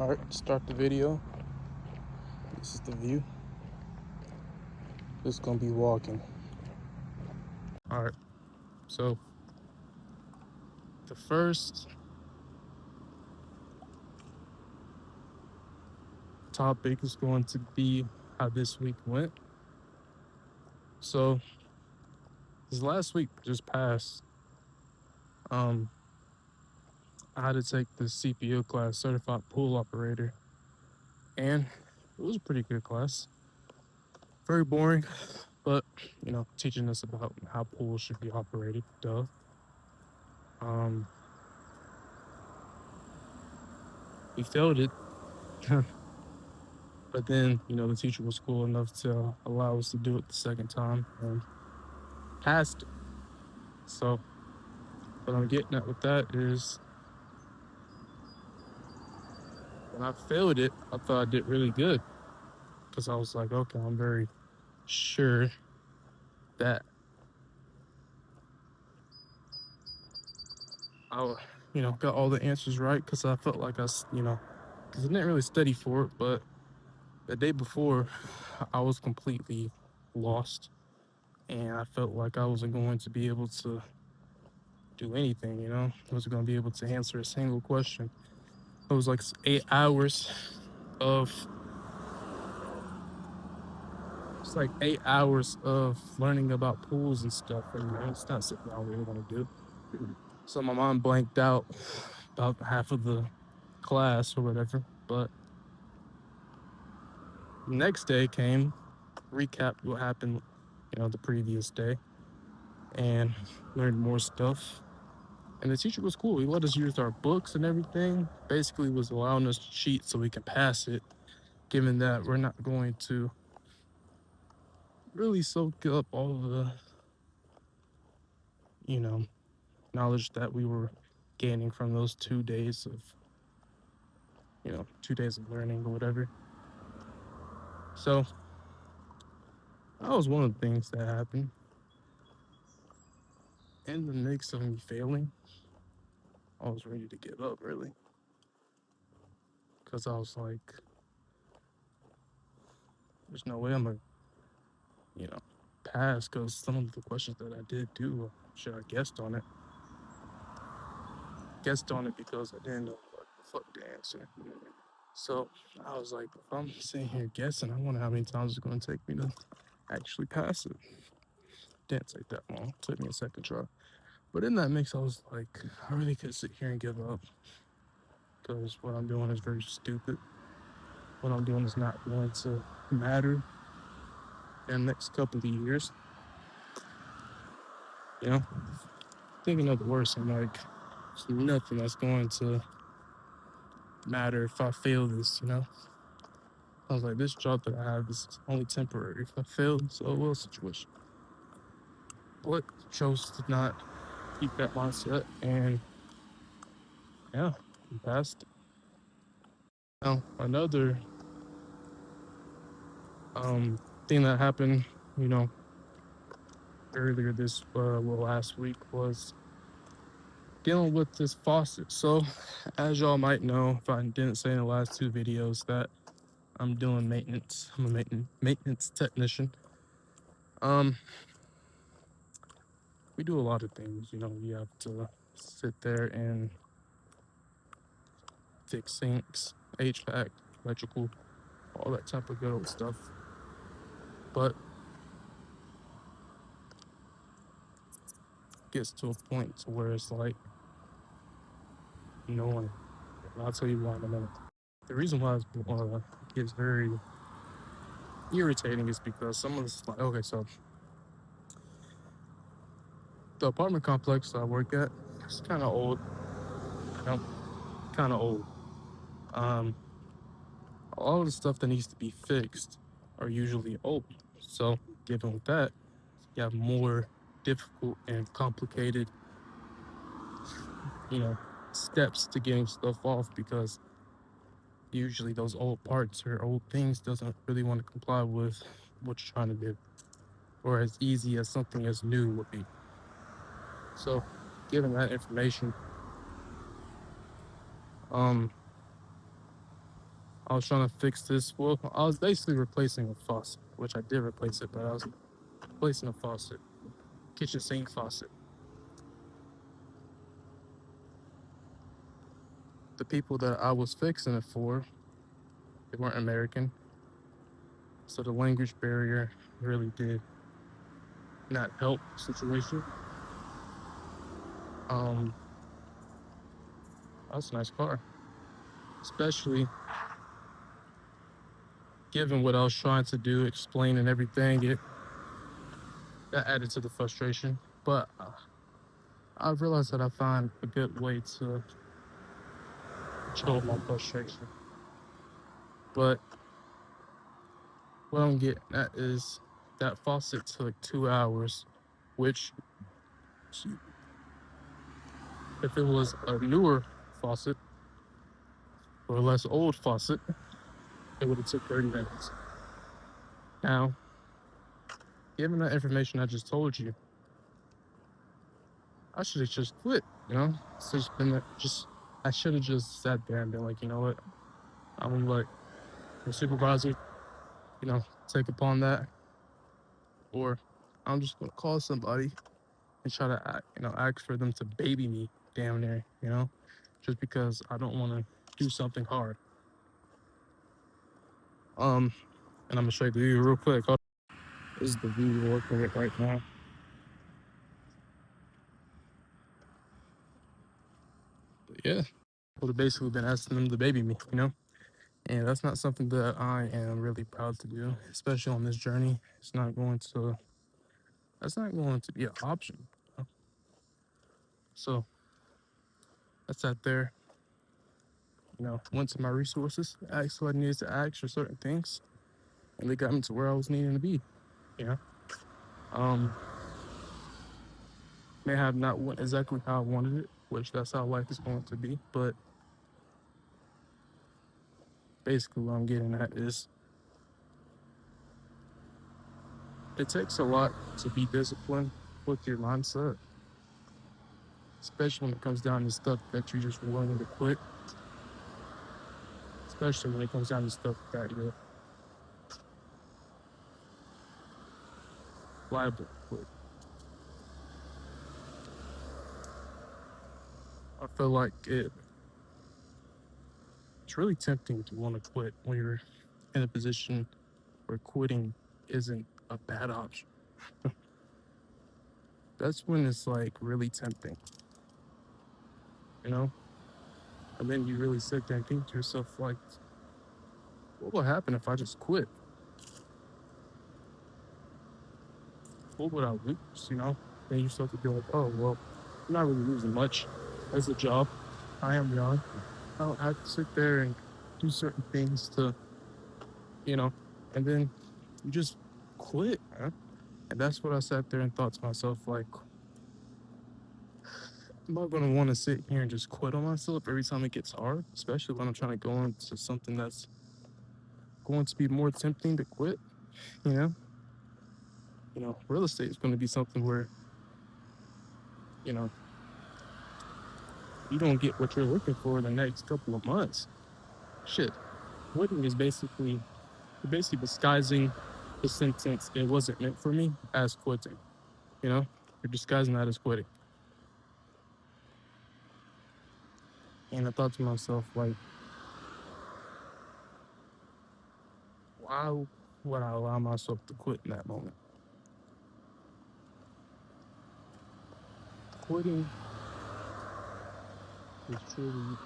Alright, start the video. This is the view. Just gonna be walking. Alright, so the first topic is going to be how this week went. So this last week just passed. I had to take the CPO class, Certified Pool Operator, and it was a pretty good class. Very boring, but teaching us about how pools should be operated. Duh. We failed it. But then, the teacher was cool enough to allow us to do it the second time and passed it. So, what I'm getting at with that is when I failed it, I thought I did really good because I was like, okay, I'm very sure that I, got all the answers right because I felt like because I didn't really study for it, but the day before, I was completely lost and I felt like I wasn't going to be able to do anything, I wasn't going to be able to answer a single question. It was like 8 hours of it's like 8 hours of learning about pools and stuff, and it's not something I really want to do. So my mom blanked out about half of the class or whatever. But the next day came, recapped what happened, the previous day, and learned more stuff. And the teacher was cool. He let us use our books and everything. Basically, was allowing us to cheat so we can pass it, given that we're not going to really soak up all the, you know, knowledge that we were gaining from those 2 days of, 2 days of learning or whatever. So that was one of the things that happened. In the mix of me failing, I was ready to give up, really. Because I was like, there's no way I'm going to, pass. Because some of the questions that I did do, should I guessed on it? Guessed on it because I didn't know what the fuck to answer. So I was like, if I'm sitting here guessing, I wonder how many times it's going to take me to actually pass it. Didn't take that long. It took me a second try. But in that mix, I was like, I really could sit here and give up because what I'm doing is very stupid. What I'm doing is not going to matter in the next couple of years. Thinking of the worst, I'm like, there's nothing that's going to matter if I fail this, I was like, this job that I have is only temporary. If I fail, so it will situation. But chose to not keep that mindset, and yeah, we passed. Now, another thing that happened, earlier this last week was dealing with this faucet. So, as y'all might know, if I didn't say in the last two videos, that I'm doing maintenance. I'm a maintenance technician. We do a lot of things. You have to sit there and fix sinks, HVAC, electrical, all that type of good old stuff. But it gets to a point to where it's like, and I'll tell you why in a minute. The reason why it gets very irritating is because some of this, like, okay, so the apartment complex I work at, it's kind of old. Kind of old. All of the stuff that needs to be fixed are usually old. So, given with that, you have more difficult and complicated, steps to getting stuff off because usually those old parts or old things doesn't really want to comply with what you're trying to do, or as easy as something as new would be. So, given that information, I was trying to fix this. Well, I was basically replacing a faucet, which I did replace it, but I was replacing a faucet, kitchen sink faucet. The people that I was fixing it for, they weren't American, so the language barrier really did not help the situation. Um, that's a nice car, especially given what I was trying to do, explain and everything. It that added to the frustration, but I realized that I found a good way to control my frustration. But what I'm getting at is that faucet took 2 hours, which if it was a newer faucet or a less old faucet, it would have took 30 minutes. Now, given that information I just told you, I should have just quit, you know? It's just been just I should have just sat there and been like, you know what? I'm gonna let the supervisor, take upon that, or I'm just gonna call somebody and try to, ask for them to baby me down there, just because I don't want to do something hard. And I'm gonna show you the view real quick. This is the view we're working with right now. But yeah, would have basically been asking them to baby me, and that's not something that I am really proud to do, especially on this journey. That's not going to be an option. So I sat there, went to my resources, asked what I needed to ask for certain things, and they got me to where I was needing to be. You know, um, may have not went exactly how I wanted it, which that's how life is going to be. But basically, what I'm getting at is it takes a lot to be disciplined with your mindset, especially when it comes down to stuff that you're just willing to quit, especially when it comes down to stuff that you're liable to quit. I feel like it's really tempting to want to quit when you're in a position where quitting isn't a bad option. That's when it's like really tempting, you know? And then you really sit there and think to yourself, like, what will happen if I just quit? What would I lose, Then you start to be like, oh, well, I'm not really losing much. As a job, I am young. I don't have to sit there and do certain things to, you know, and then you just quit, man. And that's what I sat there and thought to myself, like, I'm not gonna want to sit here and just quit on myself every time it gets hard, especially when I'm trying to go into something that's going to be more tempting to quit, you know? Real estate is going to be something where, you know, you don't get what you're looking for in the next couple of months. Shit. Quitting is basically disguising the sentence it wasn't meant for me as quitting. You're disguising that as quitting. And I thought to myself, like, why would I allow myself to quit in that moment? Quitting is truly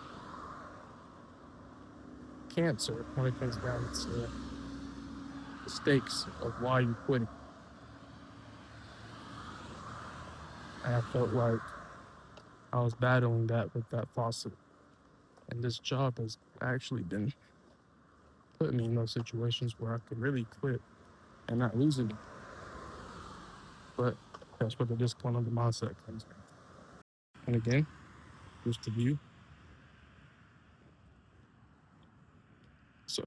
cancer when it comes down to the stakes of why you're quitting. And I felt like I was battling that with that faucet. And this job has actually been putting me in those situations where I could really quit and not lose it. But that's where the discipline of the mindset comes in. And again, just the view. So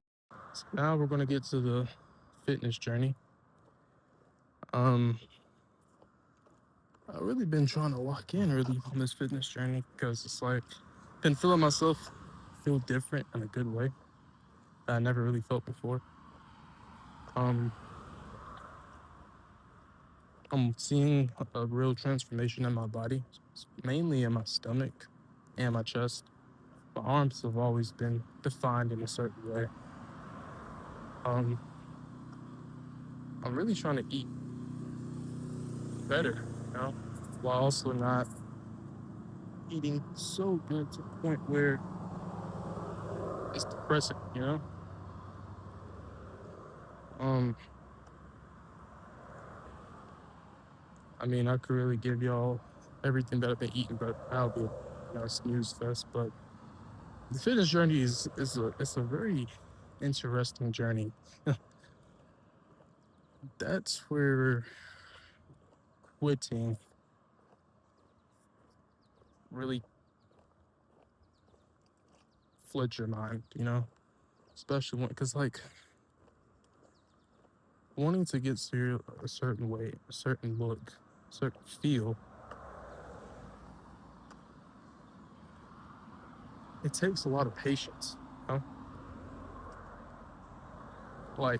now we're gonna get to the fitness journey. I've really been trying to lock in really on this fitness journey because it's like been feeling myself feel different in a good way. that I never really felt before. Um, I'm seeing a real transformation in my body, mainly in my stomach and my chest. My arms have always been defined in a certain way. Um, I'm really trying to eat better, you know, while also not eating so good to the point where it's depressing, you know? Um, I mean, I could really give y'all everything that I've been eating, but that'll be a snooze fest. But the fitness journey is a very interesting journey. That's where quitting really floods your mind, you know? Especially when, because like wanting to get to a certain way, a certain look, certain feel, it takes a lot of patience, you know? Like,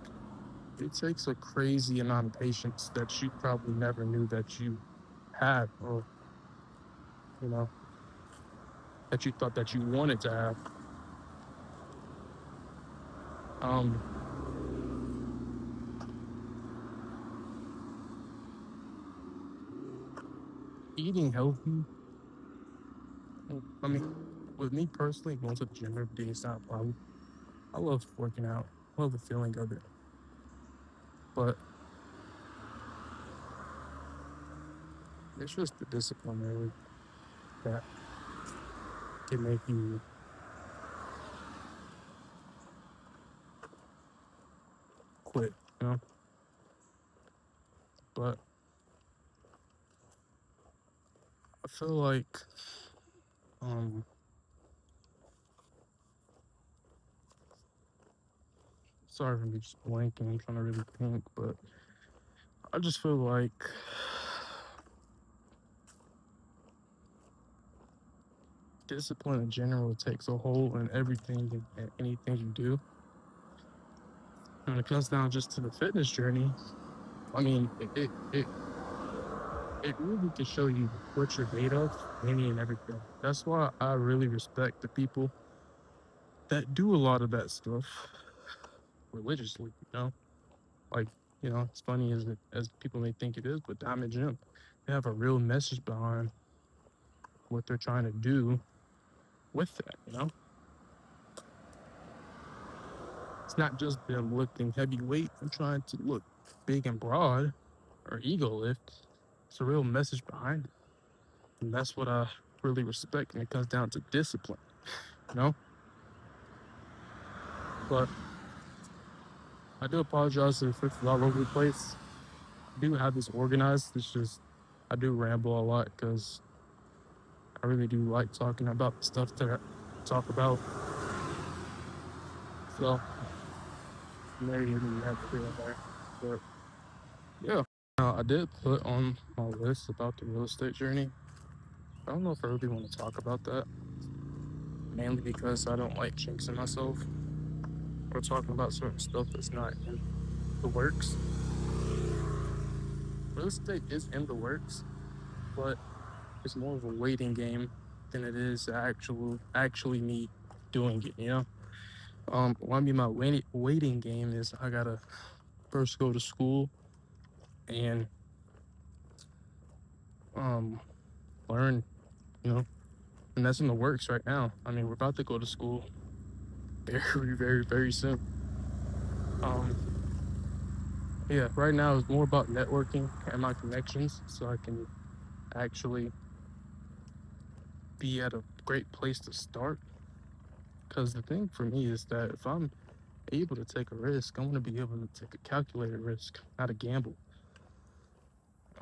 it takes a crazy amount of patience that you probably never knew that you had, or, you know, that you thought that you wanted to have. Um, Eating healthy, I mean, with me personally, going to the gym every day is not a problem. I love working out, I love the feeling of it. But it's just the discipline, really, that can make you quit, you know? But I feel like, um, sorry for me just blanking, I'm trying to really think, but I just feel like discipline in general takes a hold in everything and anything you do. When it comes down just to the fitness journey, I mean, it really can show you what you're made of, any and everything. That's why I really respect the people that do a lot of that stuff religiously, you know? Like, it's funny as people may think it is, but Diamond Gym, they have a real message behind what they're trying to do with that, you know? It's not just them lifting heavy weight and trying to look big and broad or ego lift. It's a real message behind it. And that's what I really respect when it comes down to discipline, you know? But I do apologize if it's all over the place. I do have this organized. It's just I do ramble a lot because I really do like talking about the stuff that I talk about. So maybe you have to be in there. But yeah. I did put on my list about the real estate journey. I don't know if I really want to talk about that, mainly because I don't like jinxing myself or talking about certain stuff that's not in the works. Real estate is in the works, but it's more of a waiting game than it is actually me doing it, you know? What I mean by waiting game is I gotta first go to school and um learn, you know, and that's in the works right now. I mean, we're about to go to school very, very, very soon. Um, yeah, right now it's more about networking and my connections so I can actually be at a great place to start. Because the thing for me is that if I'm able to take a risk, I want to be able to take a calculated risk, not a gamble.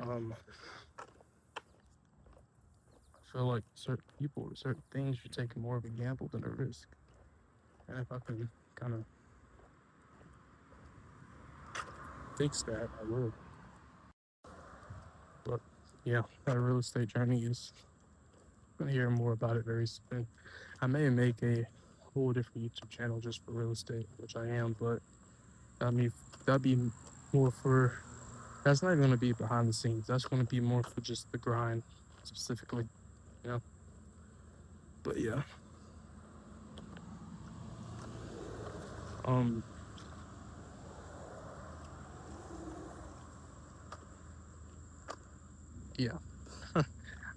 I feel like certain people or certain things you're taking more of a gamble than a risk. And if I can kind of fix that, I will. But yeah, that real estate journey is gonna hear more about it very soon. I may make a whole different YouTube channel just for real estate, which I am, but I mean, that'd be more for, that's not even going to be behind the scenes. That's going to be more for just the grind specifically, you know? But yeah, um, yeah.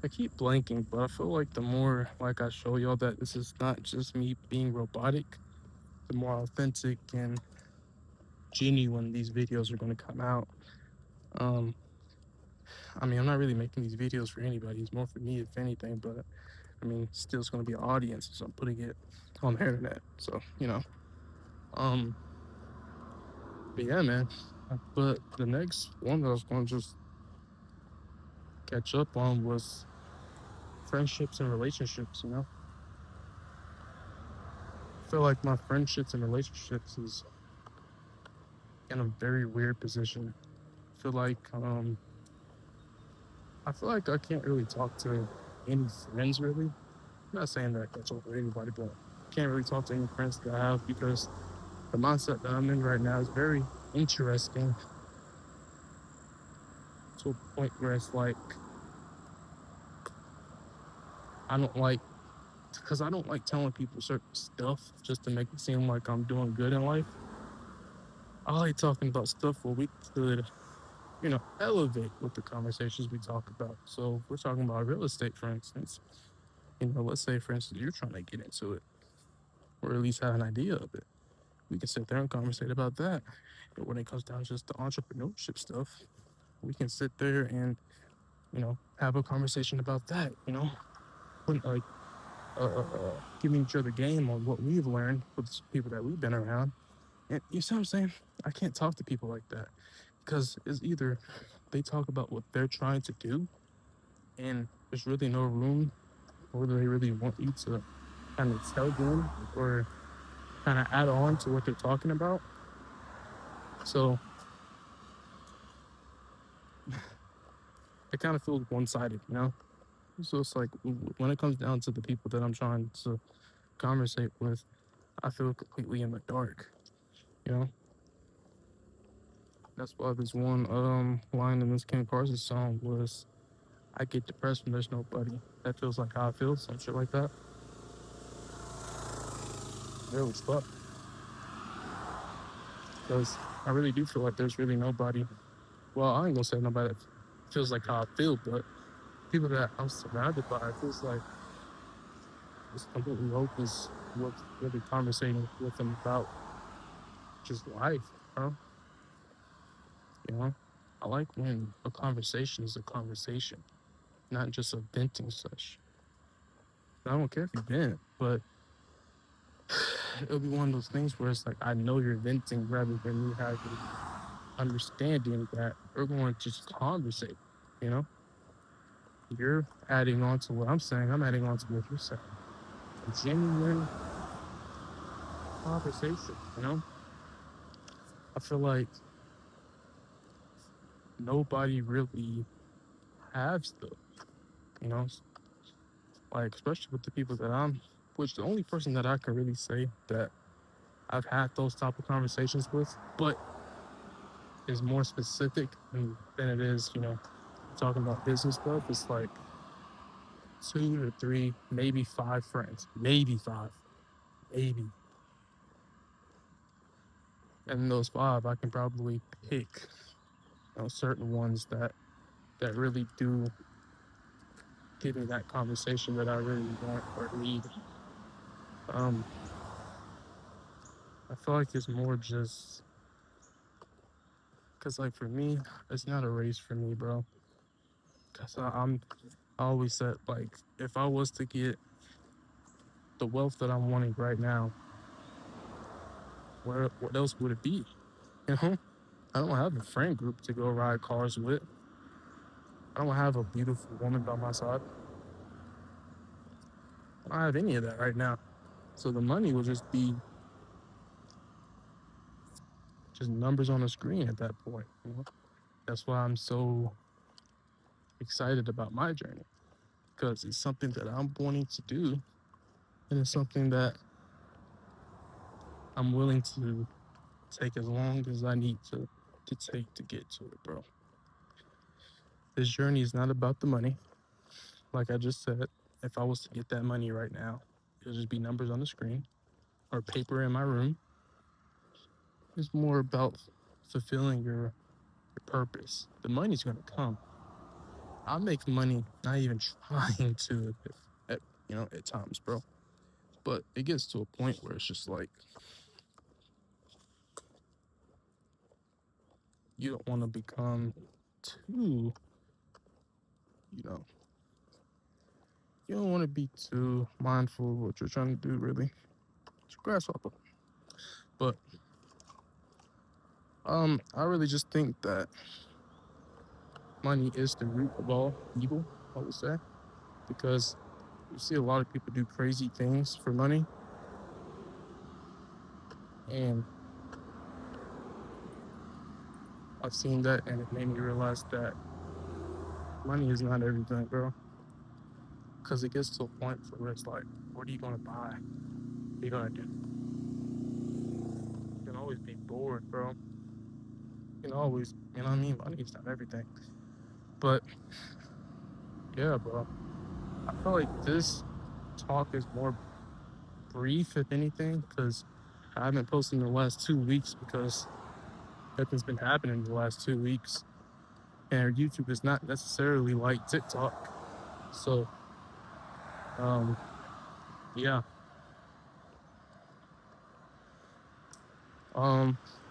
I keep blanking, but I feel like the more like I show y'all that this is not just me being robotic, the more authentic and genuine these videos are going to come out. Um, I mean, I'm not really making these videos for anybody. It's more for me, if anything. But I mean, still, it's going to be an audience, so I'm putting it on the internet. So you know, um, but yeah, man. But the next one that I was going to just catch up on was friendships and relationships. You know, I feel like my friendships and relationships is in a very weird position. I feel like I can't really talk to any friends really. I'm not saying that I can't talk to anybody, but I can't really talk to any friends that I have because the mindset that I'm in right now is very interesting to a point where it's like I don't like because I don't like telling people certain stuff just to make it seem like I'm doing good in life. I like talking about stuff where we could, you know, elevate with the conversations we talk about. So if we're talking about real estate, for instance, you know, let's say for instance you're trying to get into it or at least have an idea of it. We can sit there and conversate about that. But when it comes down to just the entrepreneurship stuff, we can sit there and, you know, have a conversation about that, you know, like giving each other game on what we've learned with the people that we've been around. And you see what I'm saying? I can't talk to people like that because it's either they talk about what they're trying to do and there's really no room, or they really want you to kind of tell them or kind of add on to what they're talking about. So it kind of feels one sided, you know? So it's like when it comes down to the people that I'm trying to conversate with, I feel completely in the dark, you know? That's why this one line in this Ken Parsons song was, I get depressed when there's nobody. That feels like how I feel, some shit like that. Real as fuck. Because I really do feel like there's really nobody. Well, I ain't gonna say nobody that feels like how I feel, but people that I'm surrounded by, it feels like it's completely hopeless with really conversating with them about just life, bro. You know? I like when a conversation is a conversation, not just a venting session. I don't care if you vent, but it'll be one of those things where it's like I know you're venting rather than you having understanding that we're going to just conversate. You know, you're adding on to what I'm saying. I'm adding on to what you're saying. A genuine conversation. You know, I feel like nobody really has those. You know, like especially with the people that I'm. Which the only person that I can really say that I've had those type of conversations with, but is more specific than it is, you know, talking about business stuff. It's like 2 to 3, maybe 5 friends, maybe 5, maybe. And those 5, I can probably pick, you know, certain ones that really do give me that conversation that I really want or need. Um, I feel like it's more just because, like, for me, it's not a race for me, bro. Cause I always said like if I was to get the wealth that I'm wanting right now, where what else would it be? You know, I don't have a friend group to go ride cars with. I don't have a beautiful woman by my side. I don't have any of that right now. So the money will just be just numbers on a screen at that point. You know? That's why I'm so excited about my journey because it's something that I'm wanting to do, and it's something that I'm willing to take as long as I need to take to get to it, bro. This journey is not about the money. Like I just said, if I was to get that money right now, it'll just be numbers on the screen or paper in my room. It's more about fulfilling your purpose. The money's gonna come. I make money not even trying to, at at times, bro. But it gets to a point where it's just like you don't want to become too, you know, you don't want to be too mindful of what you're trying to do. Really, it's a grasshopper. But I really just think that money is the root of all evil. I would say because you see a lot of people do crazy things for money, and I've seen that, and it made me realize that money is not everything, bro. Because it gets to a point where it's like, what are you gonna buy? What are you gonna do? You can always be bored, bro. You can always, you know what I mean? Money is not everything. But yeah, bro. I feel like this talk is more brief, if anything, because I haven't posted in the last 2 weeks because nothing's been happening in the last 2 weeks. And YouTube is not necessarily like TikTok. So, um, yeah.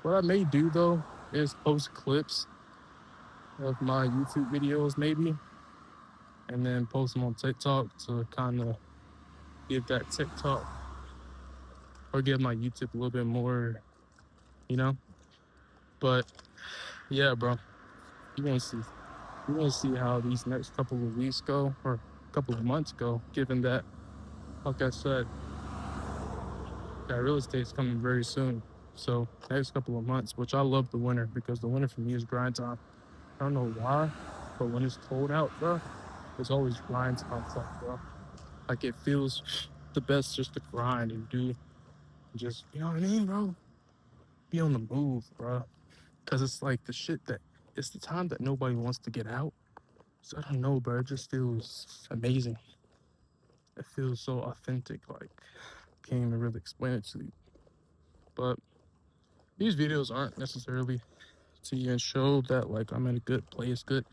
What I may do though is post clips of my YouTube videos, maybe, and then post them on TikTok to kind of give that TikTok or give my YouTube a little bit more, you know. But yeah, bro, you're gonna see. You're gonna see how these next couple of weeks go, or a couple of months go. Given that, like I said, that real estate's coming very soon. So next couple of months, which I love the winter because the winter for me is grind time. I don't know why, but when it's cold out, bro, it's always grind time, bro. Like it feels the best just to grind and do, just you know what I mean, bro. Be on the move, bro. Cause it's like the shit that it's the time that nobody wants to get out. So I don't know, bro. It just feels amazing. It feels so authentic. Like can't even really explain it to you. But these videos aren't necessarily to even show that like I'm in a good place. Good,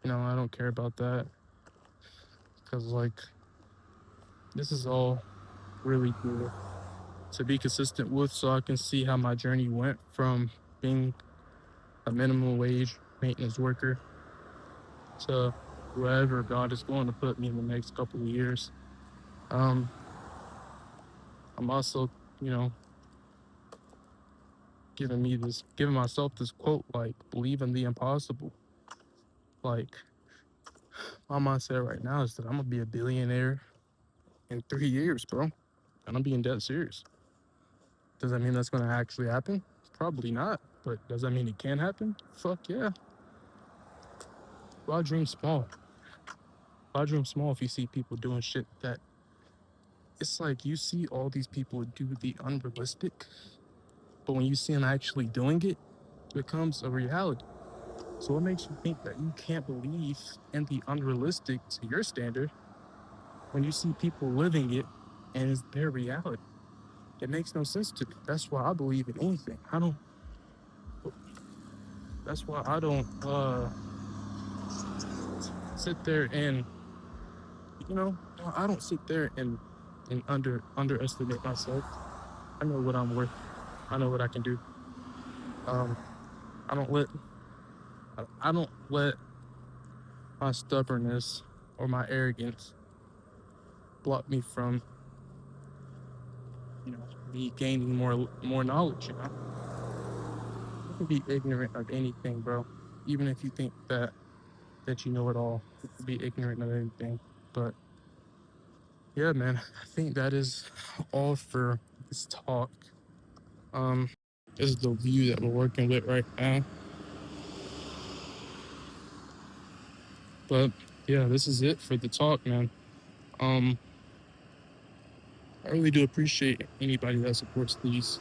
I don't care about that. Cause like this is all really good to be consistent with, so I can see how my journey went from being a minimum wage maintenance worker to wherever God is going to put me in the next couple of years. Um, I'm also, you know, giving myself this quote, like, believe in the impossible. Like, my mindset right now is that I'm gonna be a billionaire in 3 years, bro. And I'm being dead serious. Does that mean that's gonna actually happen? Probably not. But does that mean it can happen? Fuck yeah. Why dream small? Why dream small if you see people doing shit that it's like you see all these people do the unrealistic, but when you see them actually doing it, it becomes a reality. So what makes you think that you can't believe in the unrealistic to your standard when you see people living it and it's their reality? It makes no sense to me. That's why I believe in anything. That's why I don't sit there and I don't sit there and underestimate myself. I know what I'm worth. I know what I can do. Um, I don't let I don't let my stubbornness or my arrogance block me from me gaining more knowledge. You can be ignorant of anything, bro. Even if you think that you know it all, you can be ignorant of anything. But yeah, man, I think that is all for this talk. Um, this is the view that we're working with right now. But yeah, this is it for the talk, man. Um, I really do appreciate anybody that supports these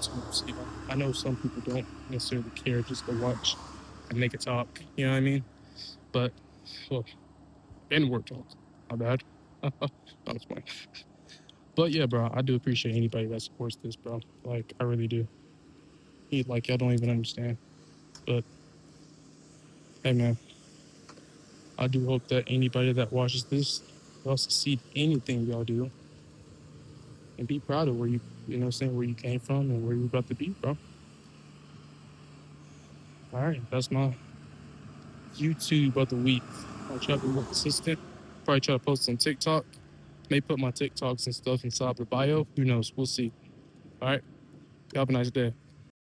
YouTubes. You know, I know some people don't necessarily care just to watch and make a talk. You know what I mean? But well, N-word talk. My bad. That's fine. But yeah, bro, I do appreciate anybody that supports this, bro. Like, I really do. Like, I don't even understand. But hey, man, I do hope that anybody that watches this, y'all succeed anything y'all do, and be proud of where you know, what I'm saying, where you came from and where you're about to be, bro. All right, that's my YouTube of the week. I'll try to be more consistent. Probably try to post on TikTok. May put my TikToks and stuff inside the bio. Who knows? We'll see. All right. Y'all have a nice day.